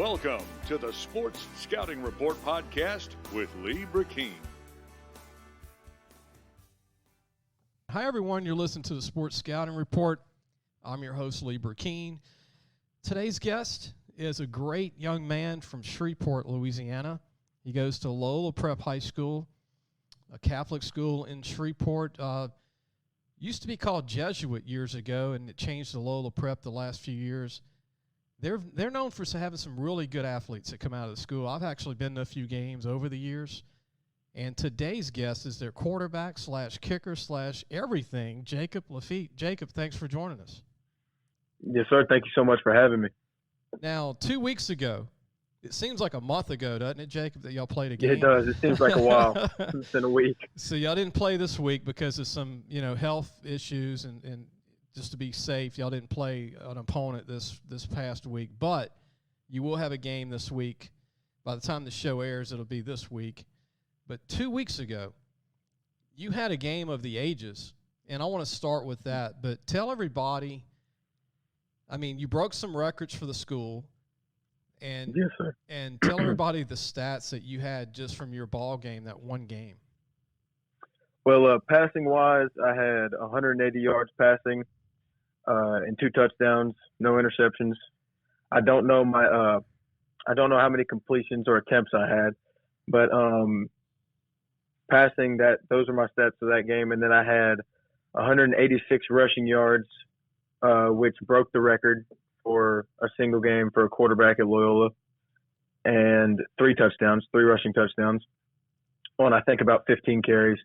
Welcome to the Sports Scouting Report podcast with Lee Brecheen. Hi, everyone. You're listening to the Sports Scouting Report. I'm your host, Lee Brecheen. Today's guest is a great young man from Shreveport, Louisiana. He goes to Loyola Prep High School, a Catholic school in Shreveport. Used to be called Jesuit years ago, and it changed to Loyola Prep the last few years. They're known for having some really good athletes that come out of the school. I've actually been to a few games over the years. And today's guest is their quarterback / kicker / everything, Jacob Lafitte. Jacob, thanks for joining us. Yes, sir. Thank you so much for having me. Now, 2 weeks ago, it seems like a month ago, doesn't it, Jacob, that y'all played a game? Yeah, it does. It seems like a while. It's been a week. So y'all didn't play this week because of some, health issues and just to be safe, y'all didn't play an opponent this past week. But you will have a game this week. By the time the show airs, it'll be this week. But 2 weeks ago, you had a game of the ages, and I want to start with that. But tell everybody, you broke some records for the school, and yes, sir. And tell everybody the stats that you had just from your ball game, that one game. Well, passing-wise, I had 180 yards passing and 2 touchdowns, no interceptions. I don't know how many completions or attempts I had, but passing, those are my stats for that game. And then I had 186 rushing yards, which broke the record for a single game for a quarterback at Loyola, and 3 rushing touchdowns on, I think, about 15 carries.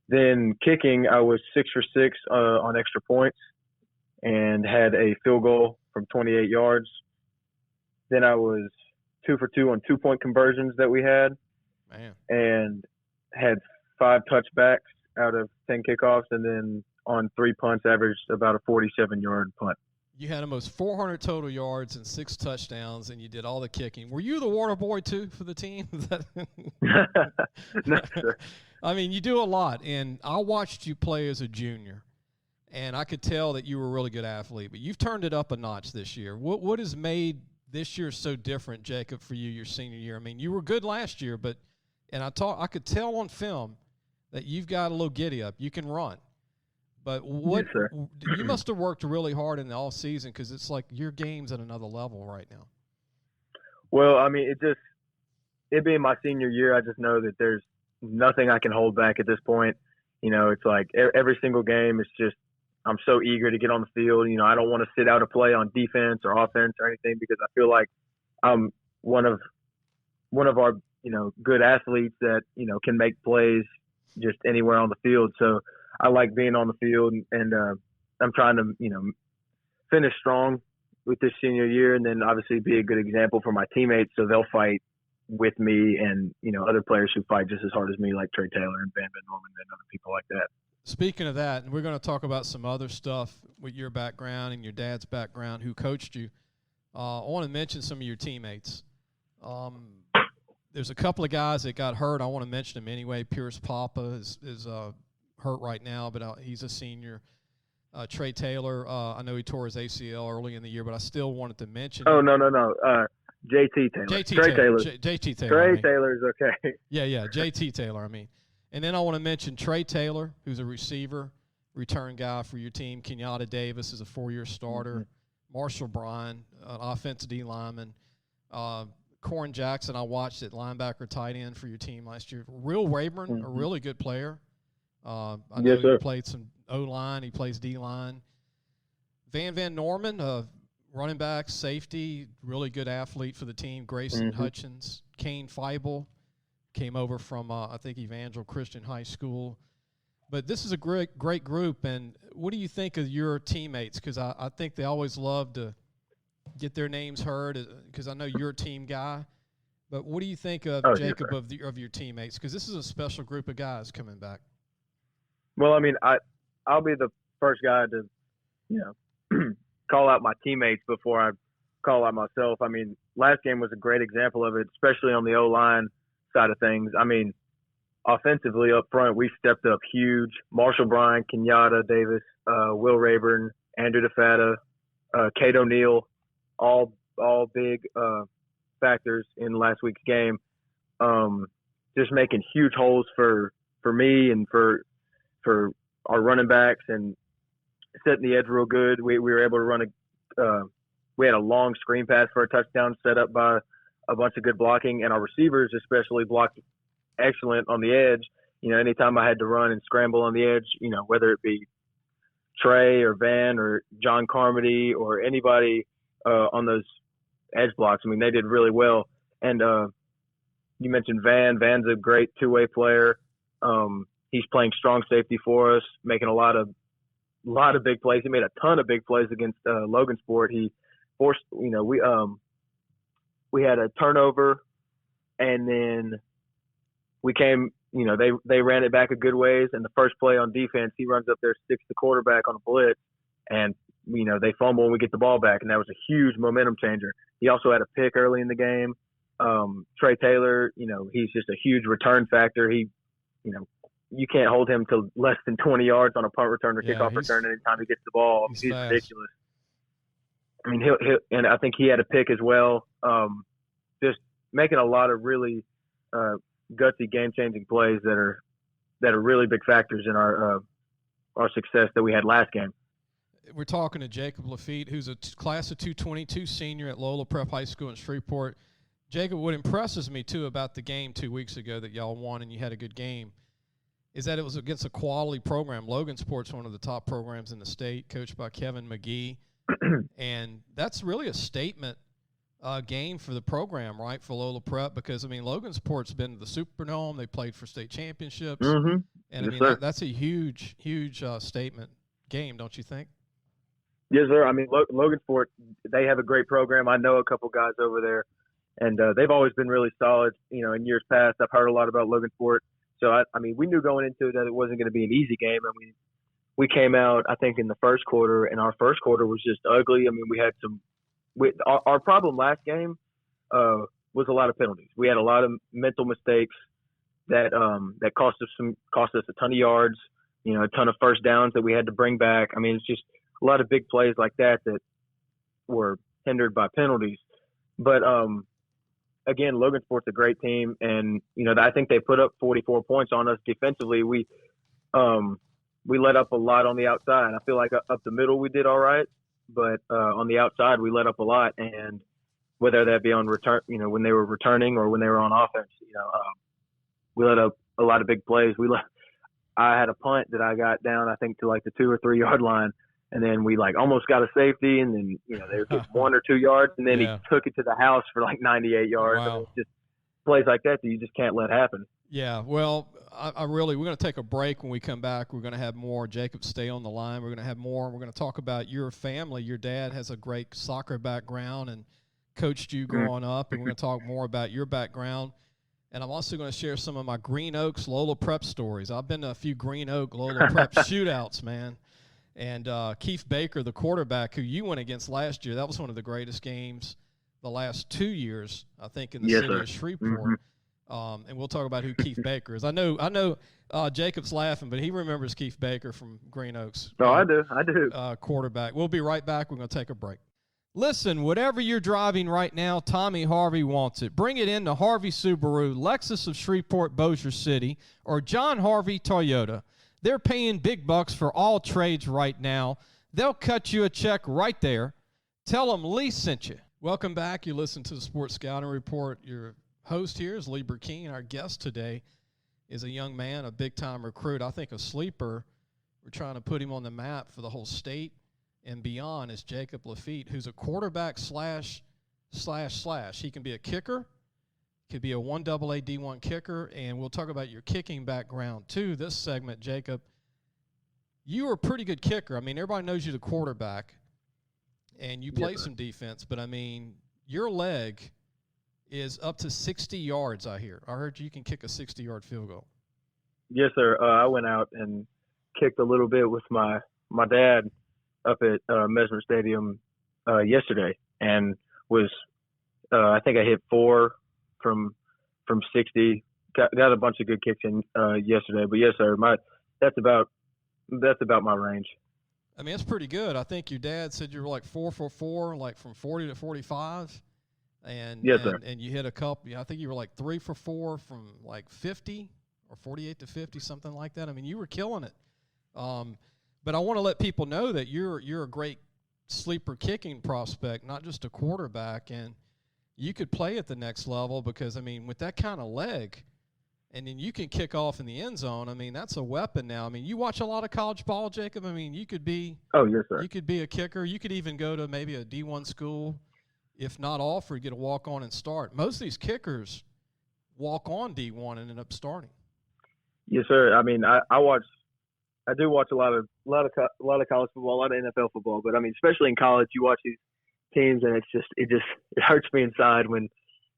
Then kicking, I was 6 for 6 on extra points and had a field goal from 28 yards. Then I was 2 for 2 on 2-point conversions that we had. Man. And had 5 touchbacks out of 10 kickoffs, and then on 3 punts averaged about a 47-yard punt. You had almost 400 total yards and 6 touchdowns, and you did all the kicking. Were you the water boy, too, for the team? No, sir. You do a lot, and I watched you play as a junior, and I could tell that you were a really good athlete, but you've turned it up a notch this year. What has made this year so different, Jacob, for you, your senior year? You were good last year, I could tell on film that you've got a little giddy up. You can run. But yes, sir. You must have worked really hard in the off season, because it's like your game's at another level right now. Well, it being my senior year, I just know that there's nothing I can hold back at this point. It's like every single game, it's just I'm so eager to get on the field. I don't want to sit out a play on defense or offense or anything, because I feel like I'm one of our good athletes that can make plays just anywhere on the field. So I like being on the field, and I'm trying to finish strong with this senior year, and then obviously be a good example for my teammates, so they'll fight with me and other players who fight just as hard as me, like Trey Taylor and Van Norman and other people like that. Speaking of that, and we're going to talk about some other stuff with your background and your dad's background, who coached you. I want to mention some of your teammates. There's a couple of guys that got hurt. I want to mention them anyway. Pierce Papa is hurt right now, but he's a senior. Trey Taylor, I know he tore his ACL early in the year, but I still wanted to mention. Oh, no. JT Taylor. JT Taylor. JT Taylor. Trey Taylor's okay. Yeah, JT Taylor, And then I want to mention Trey Taylor, who's a receiver, return guy for your team. Kenyatta Davis is a 4-year starter. Mm-hmm. Marshall Bryan, an offensive D lineman. Corin Jackson, I watched at linebacker, tight end for your team last year. Will Rayburn, mm-hmm. a really good player. I know he played some O-line. He plays D-line. Van Norman, running back, safety, really good athlete for the team. Grayson mm-hmm. Hutchins. Kane Feibel came over from, I think, Evangel Christian High School. But this is a great group. And what do you think of your teammates? Because I think they always love to get their names heard, because I know you're a team guy. But what do you think of, Jacob, of your teammates? Because this is a special group of guys coming back. Well, I'll be the first guy to, call out my teammates before I call out myself. Last game was a great example of it, especially on the O-line side of things. Offensively up front, we stepped up huge. Marshall Bryan, Kenyatta Davis, Will Rayburn, Andrew DeFatta, Kate O'Neill, all all big factors in last week's game. Just making huge holes for me and for our running backs and setting the edge real good. We were able to run we had a long screen pass for a touchdown set up by a bunch of good blocking, and our receivers especially blocked excellent on the edge. Anytime I had to run and scramble on the edge, whether it be Trey or Van or John Carmody or anybody on those edge blocks, they did really well. And you mentioned Van. Van's a great two-way player. He's playing strong safety for us, making a lot of big plays. He made a ton of big plays against Logansport. He forced, we had a turnover, and then we came, they ran it back a good ways. And the first play on defense, he runs up there, sticks the quarterback on a blitz, and they fumble and we get the ball back, and that was a huge momentum changer. He also had a pick early in the game. Trey Taylor, he's just a huge return factor. He, you can't hold him to less than 20 yards on a punt return or kickoff return anytime he gets the ball. He's ridiculous. He'll and I think he had a pick as well. Just making a lot of really gutsy, game-changing plays that are really big factors in our success that we had last game. We're talking to Jacob Lafitte, who's a class of 222 senior at Loyola Prep High School in Shreveport. Jacob, what impresses me, too, about the game 2 weeks ago that y'all won and you had a good game is that it was against a quality program. Logansport's one of the top programs in the state, coached by Kevin McGee. And that's really a statement game for the program, right, for Loyola Prep, because, Logansport's been to the Superdome. They played for state championships. Mm-hmm. And, Yes, that's a huge, huge statement game, don't you think? Yes, sir. Logansport, they have a great program. I know a couple guys over there, and they've always been really solid. In years past, I've heard a lot about Logansport. So, we knew going into it that it wasn't going to be an easy game. We came out, I think, in the first quarter, and our first quarter was just ugly. We had our problem last game was a lot of penalties. We had a lot of mental mistakes that cost us a ton of yards, a ton of first downs that we had to bring back. It's just a lot of big plays like that were hindered by penalties. But again, Logansport's a great team, and I think they put up 44 points on us defensively. We let up a lot on the outside. I feel like up the middle we did all right, but on the outside we let up a lot. And whether that be on return, when they were returning or when they were on offense, we let up a lot of big plays. I had a punt that I got down, I think, to like the 2 or 3 yard line. And then we almost got a safety, and then they would get 1 or 2 yards, and then he took it to the house for 98 yards. Wow. It's just plays like that you just can't let happen. Yeah, well, we're going to take a break. When we come back, we're going to have more. Jacob, stay on the line. We're going to have more. We're going to talk about your family. Your dad has a great soccer background and coached you growing up, and we're going to talk more about your background. And I'm also going to share some of my Green Oaks Loyola Prep stories. I've been to a few Green Oak Loyola Prep shootouts, man. And Keith Baker, the quarterback, who you went against last year, that was one of the greatest games the last 2 years, I think, in the city of Shreveport. And we'll talk about who Keith Baker is. I know Jacob's laughing, but he remembers Keith Baker from Green Oaks. Oh, I do. Quarterback. We'll be right back. We're going to take a break. Listen, whatever you're driving right now, Tommy Harvey wants it. Bring it in to Harvey Subaru, Lexus of Shreveport, Bossier City, or John Harvey Toyota. They're paying big bucks for all trades right now. They'll cut you a check right there. Tell them Lee sent you. Welcome back. You listen to the Sports Scouting Report. Your host here is Lee Brecheen. Our guest today is a young man, a big-time recruit. I think a sleeper. We're trying to put him on the map for the whole state and beyond is Jacob Lafitte, who's a quarterback slash. He can be a kicker. Could be a 1AA D1 kicker, and we'll talk about your kicking background, too. This segment, Jacob, you were a pretty good kicker. Everybody knows you're the quarterback, and you play some defense, but, your leg is up to 60 yards, I hear. I heard you can kick a 60-yard field goal. Yes, sir. I went out and kicked a little bit with my dad up at Mesmer Stadium yesterday, and was I think I hit 4 from 60. Got a bunch of good kicks in yesterday. But yes, sir, that's about my range. I mean, it's pretty good. I think your dad said you were like 4 for 4, like from 40 to 45. And, Yes, sir. And you hit a couple. I think you were like 3 for 4 from like 50 or 48 to 50, something like that. I mean, you were killing it. But I want to let people know that you're a great sleeper kicking prospect, not just a quarterback, and you could play at the next level because, I mean, with that kind of leg, and then you can kick off in the end zone. I mean, that's a weapon now. I mean, you watch a lot of college ball, Jacob. I mean, you could be yes, sir. You could be a kicker. You could even go to maybe a D1 school, if not offered, get a walk on and start. Most of these kickers walk on D1 and end up starting. Yes, sir. I mean, I do watch a lot of college football, a lot of NFL football, but I mean, especially in college, you watch these teams, and it hurts me inside when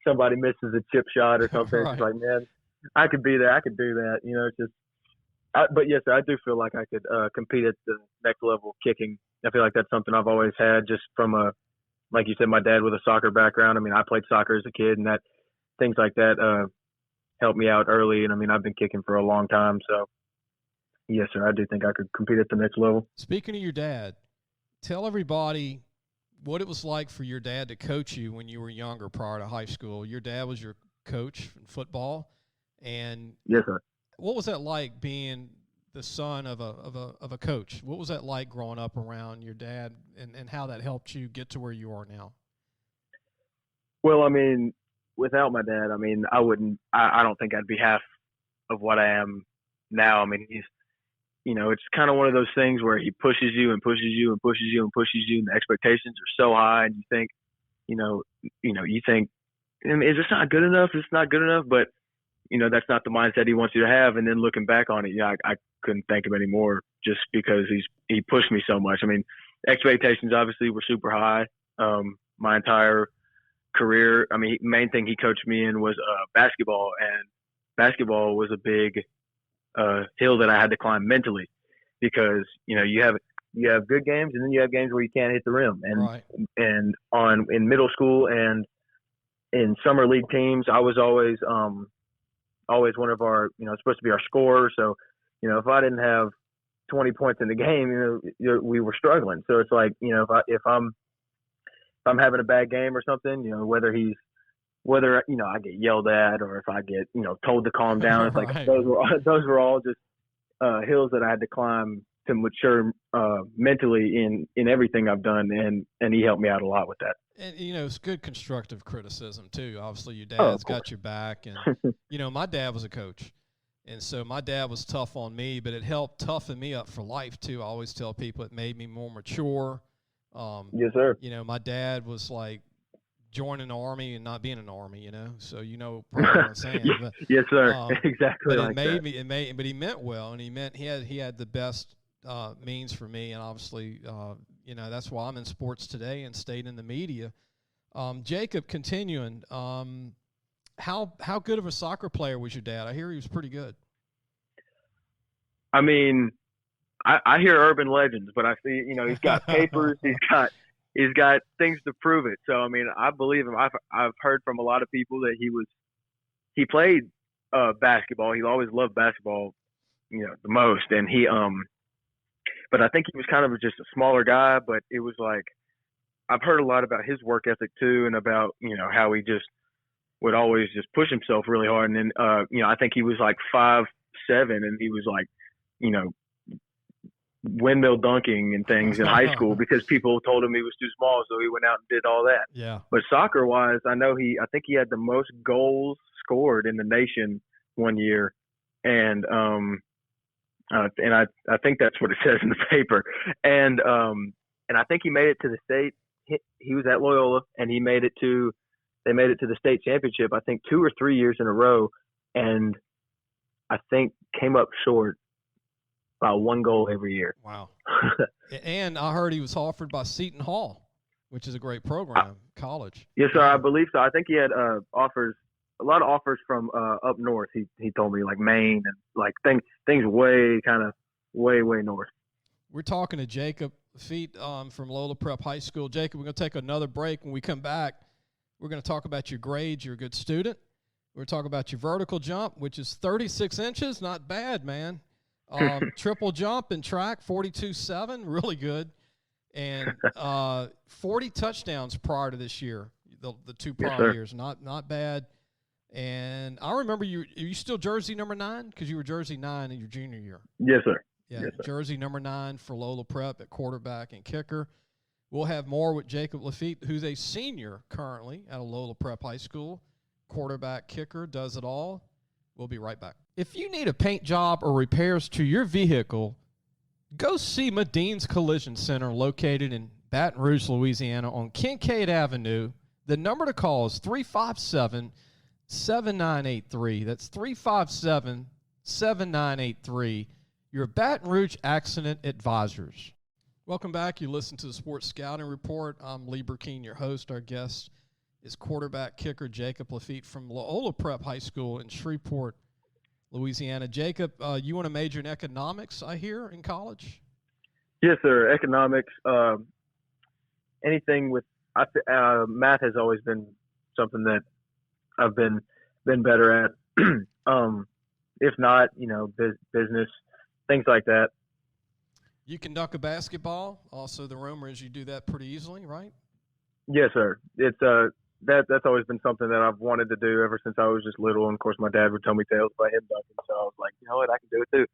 somebody misses a chip shot or something. Right. It's like, man, I could be there, I could do that. You know, it's just. But yes, sir, I do feel like I could compete at the next level kicking. I feel like that's something I've always had, just from like you said, my dad with a soccer background. I mean, I played soccer as a kid, and that things like that helped me out early. And I mean, I've been kicking for a long time, so. Yes, sir. I do think I could compete at the next level. Speaking of your dad, tell everybody what it was like for your dad to coach you when you were younger prior to high school. Your dad was your coach in football, and yes, sir. What was that like being the son of a coach? What was that like growing up around your dad, and how that helped you get to where you are now? Well, I mean, without my dad, I mean, I don't think I'd be half of what I am now. I mean, it's kind of one of those things where he pushes you and pushes you and pushes you and pushes you, and the expectations are so high, and you think, you think, is this not good enough? It's not good enough, but that's not the mindset he wants you to have. And then looking back on it, I couldn't thank him anymore, just because he pushed me so much. I mean, expectations obviously were super high. My entire career, I mean, main thing he coached me in was basketball, and basketball was a big hill that I had to climb mentally, because you have good games, and then you have games where you can't hit the rim. And right. And in middle school and in summer league teams, I was always one of our supposed to be our scorer. So if I didn't have 20 points in the game, we were struggling. So it's like, if I'm having a bad game or something, whether I get yelled at, or if I get told to calm down, it's like right. those were all just hills that I had to climb to mature mentally in everything I've done, and he helped me out a lot with that. And it's good constructive criticism too. Obviously, your dad's got your back, and my dad was a coach, and so my dad was tough on me, but it helped toughen me up for life too. I always tell people it made me more mature. Yes, sir. My dad was like joining the Army and not being an Army, so probably what I'm saying. But, yes, sir. Exactly. But like but he meant well, and he had the best means for me, and obviously, that's why I'm in sports today and stayed in the media. Jacob, continuing, how good of a soccer player was your dad? I hear he was pretty good. I mean, I hear urban legends, but I see, he's got papers, he's got things to prove it. So, I mean, I believe him. I've heard from a lot of people that he played basketball. He always loved basketball, the most. And but I think he was kind of just a smaller guy, but it was like, I've heard a lot about his work ethic too, and about, how he just would always just push himself really hard. And then, I think he was like 5'7", and he was like, windmill dunking and things in high school because people told him he was too small, so he went out and did all that. Yeah. But soccer wise, I think he had the most goals scored in the nation one year, and I think that's what it says in the paper. And I think he made it to the state. He was at Loyola, and they made it to the state championship, I think 2 or 3 years in a row, and I think came up short about 1 goal every year. Wow. And I heard he was offered by Seton Hall, which is a great program, college. Yes, sir. I believe so. I think he had a lot of offers from up north. He told me, like Maine, and like things way north. We're talking to Jacob Lafitte from Loyola Prep High School. Jacob, we're going to take another break. When we come back, we're going to talk about your grades. You're a good student. We're going to talk about your vertical jump, which is 36 inches. Not bad, man. Triple jump and track, 42.7, really good. And 40 touchdowns prior to this year, the two prior years, not bad. And I remember are you still jersey number 9? Because you were jersey 9 in your junior year. Yes, sir. Yeah, yes, sir. Jersey number 9 for Loyola Prep at quarterback and kicker. We'll have more with Jacob Lafitte, who's a senior currently at Loyola Prep High School. Quarterback, kicker, does it all. We'll be right back. If you need a paint job or repairs to your vehicle, go see Medine's Collision Center located in Baton Rouge, Louisiana on Kincaid Avenue. The number to call is 357-7983. That's 357-7983. Your Baton Rouge Accident Advisors. Welcome back. You listen to the Sports Scouting Report. I'm Lee Brecheen, your host. Our guest is quarterback kicker Jacob Lafitte from Loyola Prep High School in Shreveport, Louisiana. Jacob, you want to major in economics, I hear, in college? Yes, sir. Economics. Anything with math has always been something that I've been better at. If not, business, things like that. You can dunk a basketball. Also, the rumor is you do that pretty easily, right? Yes, sir. It's that's always been something that I've wanted to do ever since I was just little. And of course, my dad would tell me tales about him dunking, so I was like, you know what, I can do it too.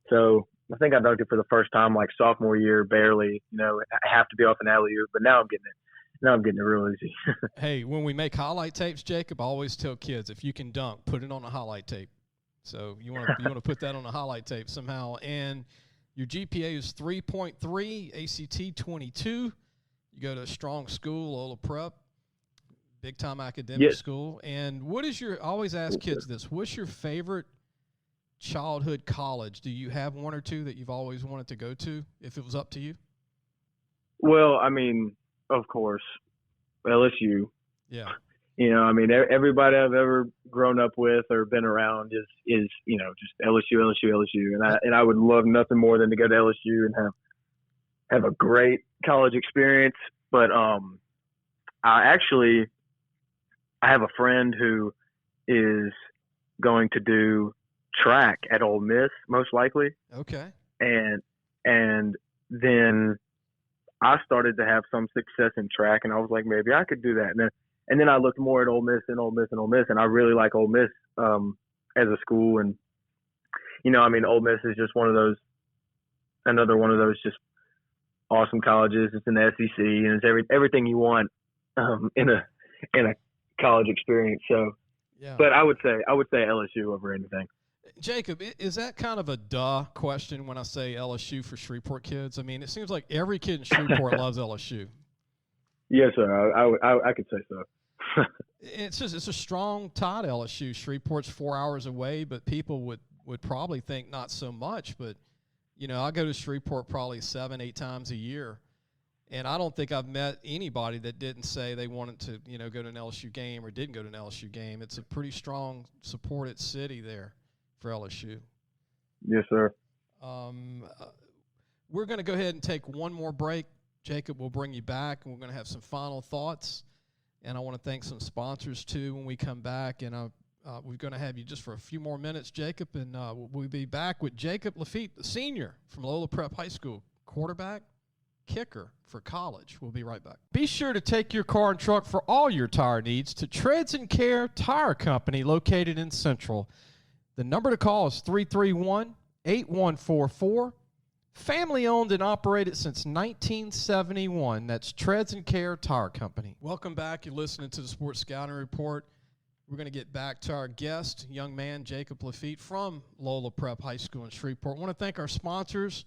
So I think I dunked it for the first time like sophomore year, barely. I have to be off an alley-oop, but now I'm getting it. Now I'm getting it real easy. Hey, when we make highlight tapes, Jacob, I always tell kids, if you can dunk, put it on a highlight tape. So you want to put that on a highlight tape somehow. And your GPA is 3.3, ACT 22. You go to a strong school, Loyola Prep, big-time academic school. And what is I always ask kids this, what's your favorite childhood college? Do you have one or two that you've always wanted to go to if it was up to you? Well, I mean, of course, LSU. Yeah. Everybody I've ever grown up with or been around is just LSU. And I would love nothing more than to go to LSU and have a great college experience. But I have a friend who is going to do track at Ole Miss, most likely. Okay. And then I started to have some success in track, and I was like, maybe I could do that. And then I looked more at Ole Miss, and I really like Ole Miss as a school. And Ole Miss is just another one of those just awesome colleges. It's in the SEC, and it's everything you want in a college experience. So, yeah. But I would say LSU over anything. Jacob, is that kind of a duh question when I say LSU for Shreveport kids? I mean, it seems like every kid in Shreveport loves LSU. Yes, sir. I could say so. It's a strong tie to LSU. Shreveport's 4 hours away, but people would probably think not so much. But, I go to Shreveport probably 7-8 times a year, and I don't think I've met anybody that didn't say they wanted to, go to an LSU game or didn't go to an LSU game. It's a pretty strong supported city there for LSU. Yes, sir. We're going to go ahead and take one more break. Jacob will bring you back, and we're going to have some final thoughts. And I want to thank some sponsors, too, when we come back. And we're going to have you just for a few more minutes, Jacob, and we'll be back with Jacob Lafitte, the senior from Loyola Prep High School, quarterback, kicker for college. We'll be right back. Be sure to take your car and truck for all your tire needs to Treads and Care Tire Company located in Central. The number to call is 331-8144. Family owned and operated since 1971. That's Treads and Care Tire Company. Welcome back. You're listening to the Sports Scouting Report. We're going to get back to our guest, young man Jacob Lafitte from Loyola Prep High School in Shreveport. I want to thank our sponsors,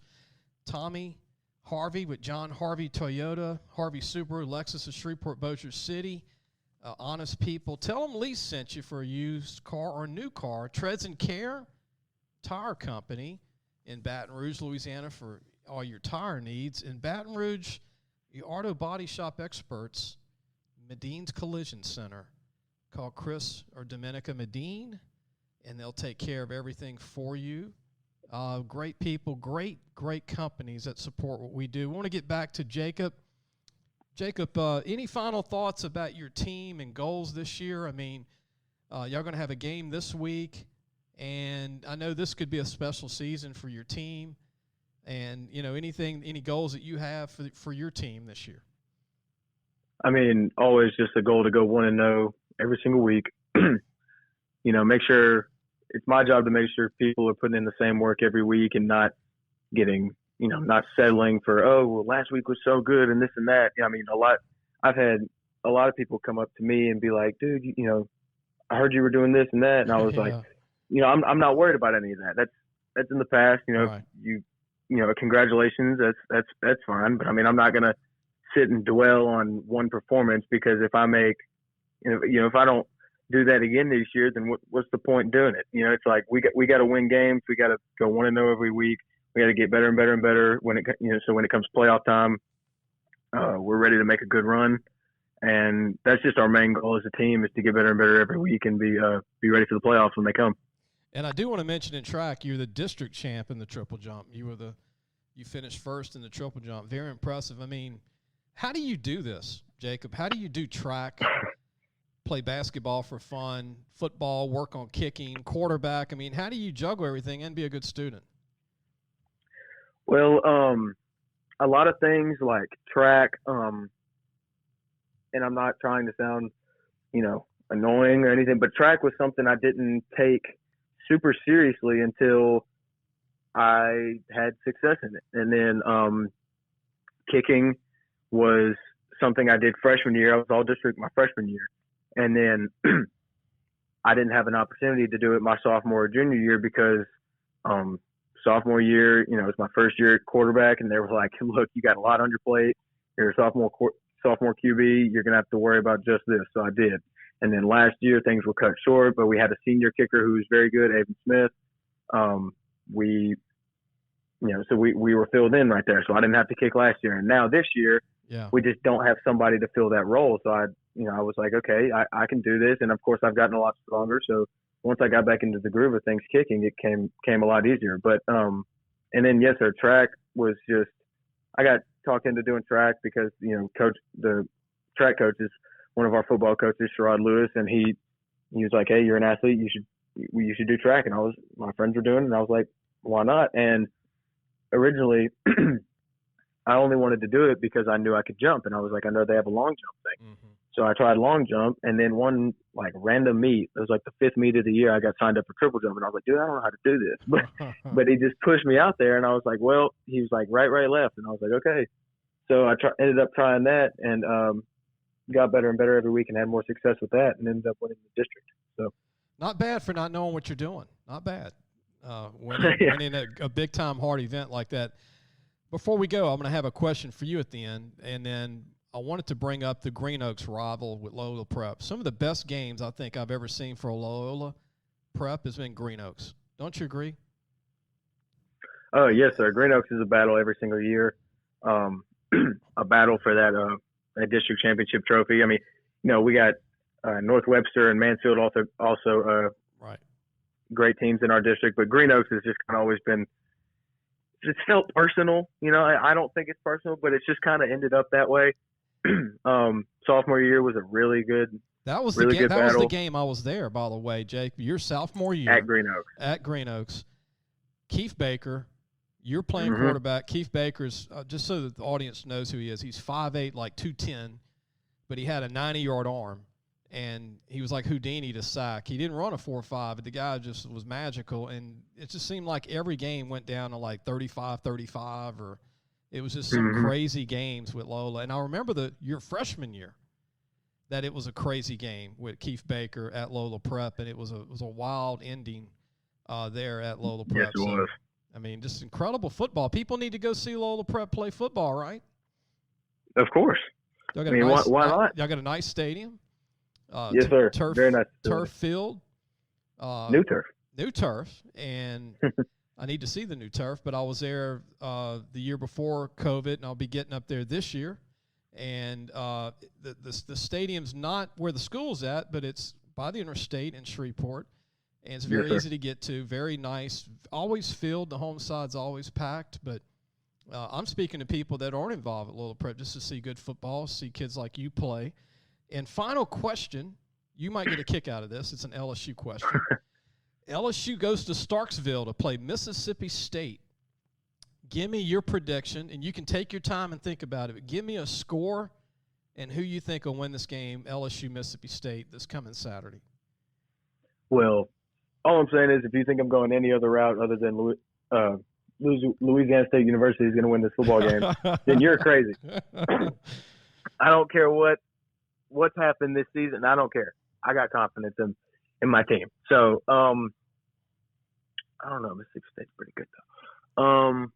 Tommy Harvey with John Harvey Toyota, Harvey Subaru, Lexus of Shreveport, Bossier City. Honest people. Tell them Lee sent you for a used car or a new car. Treads and Care Tire Company in Baton Rouge, Louisiana for all your tire needs. In Baton Rouge, the auto body shop experts, Medine's Collision Center. Call Chris or Dominica Medine, and they'll take care of everything for you. Great people, great companies that support what we do. We want to get back to Jacob. Jacob, any final thoughts about your team and goals this year? I mean, y'all going to have a game this week, And I know this could be a special season for your team. And, any goals that you have for your team this year? I mean, always just a goal to go 1-0 every single week. Make sure it's my job to make sure people are putting in the same work every week and not getting, not settling for, oh, well, last week was so good and this and that. I mean, I've had a lot of people come up to me and be like, dude, I heard you were doing this and that. And I was like, I'm not worried about any of that. That's in the past. Right. Congratulations. That's fine. But I mean, I'm not going to sit and dwell on one performance, because if I make, if I don't do that again this year, then what's the point in doing it? It's like we got to win games. We got to go 1-0 every week. We got to get better and better and better so when it comes playoff time, we're ready to make a good run. And that's just our main goal as a team, is to get better and better every week and be ready for the playoffs when they come. And I do want to mention in track, you're the district champ in the triple jump. You finished first in the triple jump. Very impressive. I mean, how do you do this, Jacob? How do you do track, play basketball for fun, football, work on kicking, quarterback? I mean, how do you juggle everything and be a good student? Well, a lot of things like track, and I'm not trying to sound, annoying or anything, but track was something I didn't take super seriously until I had success in it. And then kicking was something I did freshman year. I was all district my freshman year. And then I didn't have an opportunity to do it my sophomore or junior year, because sophomore year, it was my first year at quarterback, and they were like, look, you got a lot on your plate. You're a sophomore QB. You're going to have to worry about just this. So I did. And then last year things were cut short, but we had a senior kicker who was very good, Avon Smith. We were filled in right there. So I didn't have to kick last year. And now this year, we just don't have somebody to fill that role. So I was like, okay, I can do this. And of course I've gotten a lot stronger. So once I got back into the groove of things kicking, it came a lot easier. But, and then, yes, sir, track was just, I got talked into doing track because, the track coach is one of our football coaches, Sherrod Lewis, and he was like, hey, you're an athlete. You should do track. And my friends were doing it, and I was like, why not? And originally I only wanted to do it because I knew I could jump. And I was like, I know they have a long jump thing. Mm-hmm. So I tried long jump, and then one random meet, it was like the 5th meet of the year, I got signed up for triple jump, and I was like, dude, I don't know how to do this. But he just pushed me out there, and I was like, well, he was like, right, left. And I was like, okay. So I ended up trying that, and got better and better every week and had more success with that, and ended up winning the district. So not bad for not knowing what you're doing. Not bad. Winning a big-time hard event like that. Before we go, I'm going to have a question for you at the end, and then I wanted to bring up the Green Oaks rival with Loyola Prep. Some of the best games I think I've ever seen for Loyola Prep has been Green Oaks. Don't you agree? Oh, yes, sir. Green Oaks is a battle every single year. A battle for that district championship trophy. I mean, we got North Webster and Mansfield also right, great teams in our district, but Green Oaks has just kind of always been, it's felt personal. I don't think it's personal, but it's just kind of ended up that way. Sophomore year was a really good. That was the game. That was the game I was there, by the way, Jake. Your sophomore year at Green Oaks. At Green Oaks, Keith Baker, you're playing quarterback. Keith Baker's just so that the audience knows who he is. He's 5'8", like 210, but he had a 90-yard arm, and he was like Houdini to sack. He didn't run a 4.5, but the guy just was magical, and it just seemed like every game went down to like 35-35, or it was just some crazy games with Loyola. And I remember your freshman year that it was a crazy game with Keith Baker at Loyola Prep, and it was a wild ending there at Loyola Prep. Yes, it was. I mean, just incredible football. People need to go see Loyola Prep play football, right? Of course. Y'all got why not? Y'all got a nice stadium. Yes, sir. Very nice turf field. New turf. New turf, and I need to see the new turf. But I was there the year before COVID, and I'll be getting up there this year. And the stadium's not where the school's at, but it's by the interstate in Shreveport. And it's very easy to get to, very nice, always filled. The home side's always packed. But I'm speaking to people that aren't involved at Loyola Prep just to see good football, see kids like you play. And final question, you might get a kick out of this. It's an LSU question. LSU goes to Starksville to play Mississippi State. Give me your prediction, and you can take your time and think about it. But give me a score and who you think will win this game, LSU Mississippi State, this coming Saturday. Well, all I'm saying is if you think I'm going any other route other than Louisiana State University is going to win this football game, then you're crazy. I don't care what's happened this season. I don't care. I got confidence in my team. So, I don't know. Mississippi State's pretty good, though.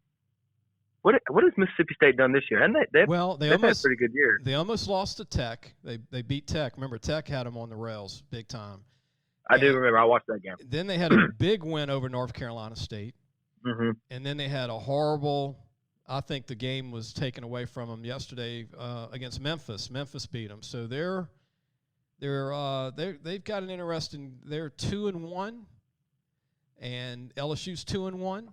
What has Mississippi State done this year? And they've had a pretty good year. They almost lost to Tech. They beat Tech. Remember, Tech had them on the rails big time. I do remember. I watched that game. Then they had a big win over North Carolina State. Mm-hmm. And then they had a horrible – I think the game was taken away from them yesterday against Memphis. Memphis beat them. So they've got an interesting – they're 2-1, and LSU's 2-1.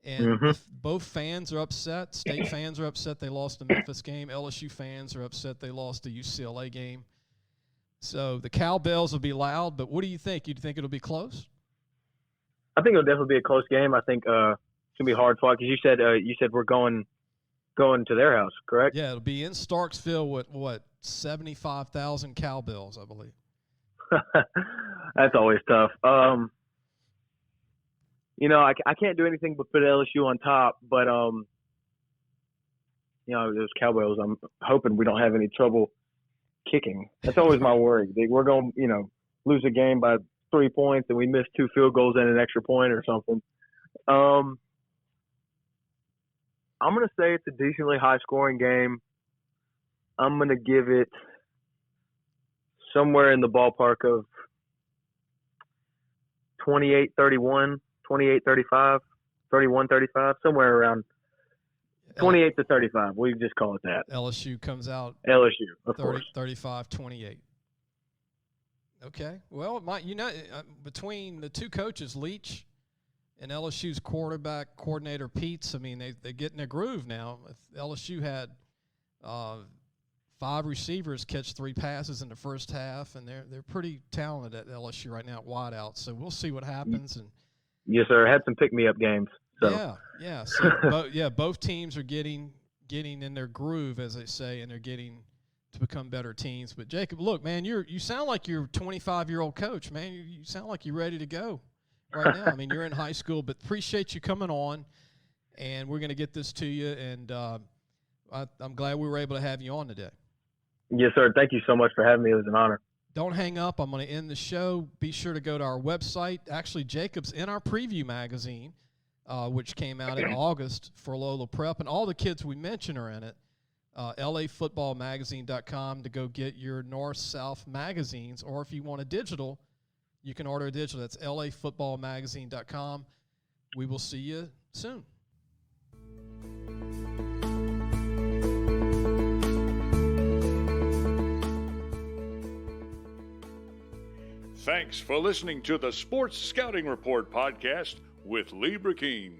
And both fans are upset. State fans are upset they lost the Memphis game. LSU fans are upset they lost the UCLA game. So the cowbells will be loud, but what do you think? You think it'll be close? I think it'll definitely be a close game. I think it's going to be hard fought because you said we're going to their house, correct? Yeah, it'll be in Starksville with, 75,000 cowbells, I believe. That's always tough. I can't do anything but put LSU on top, but those cowbells, I'm hoping we don't have any trouble kicking. That's always my worry. We're going, lose a game by 3 points and we miss 2 field goals and an extra point or something. I'm going to say it's a decently high-scoring game. I'm going to give it somewhere in the ballpark of 28-31, 28-35, 31-35, somewhere around 28-35. We just call it that. LSU comes out. LSU, of course. 35-28. Okay. Well, between the two coaches, Leach and LSU's quarterback coordinator Peets, I mean, they get in a groove now. LSU had 5 receivers catch 3 passes in the first half, and they're pretty talented at LSU right now at wideout. So we'll see what happens. And yes, sir. Had some pick-me-up games. So. Yeah. So, both teams are getting in their groove, as they say, and they're getting to become better teams. But Jacob, look, man, you sound like you're a 25-year-old coach, man. You sound like you're ready to go right now. I mean, you're in high school, but appreciate you coming on, and we're going to get this to you. And I'm glad we were able to have you on today. Yes, sir. Thank you so much for having me. It was an honor. Don't hang up. I'm going to end the show. Be sure to go to our website. Actually, Jacob's in our preview magazine, which came out in August for Loyola Prep, and all the kids we mentioned are in it. LAFootballMagazine.com to go get your North-South magazines, or if you want a digital, you can order a digital. That's LAFootballMagazine.com. We will see you soon. Thanks for listening to the Sports Scouting Report podcast with Lee Brecheen.